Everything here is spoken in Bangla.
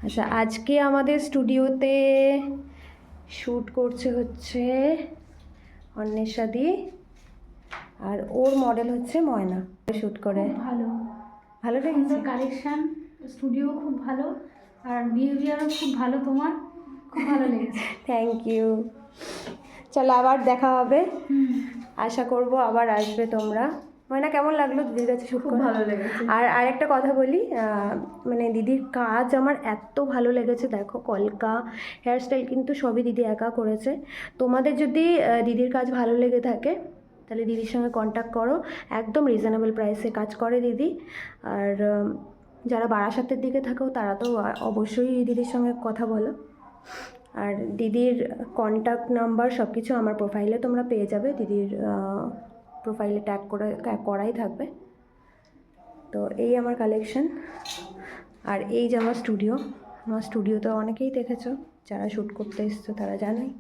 আচ্ছা, আজকে আমাদের স্টুডিওতে শ্যুট করছে হচ্ছে অন্বেষাদি, আর ওর মডেল হচ্ছে ময়না। শ্যুট করে ভালো ভালো সুন্দর লেগেছে। কালেকশন, স্টুডিও খুব ভালো, আর বিহেভিয়ারও খুব ভালো, তোমার খুব ভালো লেগেছে। Thank you. চলো আবার দেখা হবে, হুম, আশা করব আবার আসবে তোমরা। ময়না, কেমন লাগলো দিদির কাছে শ্যুট খুব করে? ভালো লেগেছে। আর আরেকটা কথা বলি, মানে দিদির কাজ আমার এত ভালো লেগেছে। দেখো, কলকা, হেয়ারস্টাইল কিন্তু সবই দিদি একা করেছে। তোমাদের যদি দিদির কাজ ভালো লেগে থাকে তাহলে দিদির সঙ্গে কন্ট্যাক্ট করো। একদম রিজনেবল প্রাইসে কাজ করে দিদি। আর যারা বারাসাতের দিকে থাকো তারা তো অবশ্যই দিদির সঙ্গে কথা বলো। আর দিদির কন্ট্যাক্ট নাম্বার সব কিছু আমার প্রোফাইলে তোমরা পেয়ে যাবে, দিদির প্রোফাইলে করাই থাকবে। তো এই আমার কালেকশন, আর এই যে আমার স্টুডিও। আমার স্টুডিওতে অনেকেই দেখেছো, যারা শ্যুট করতে এসছো তারা জানোই।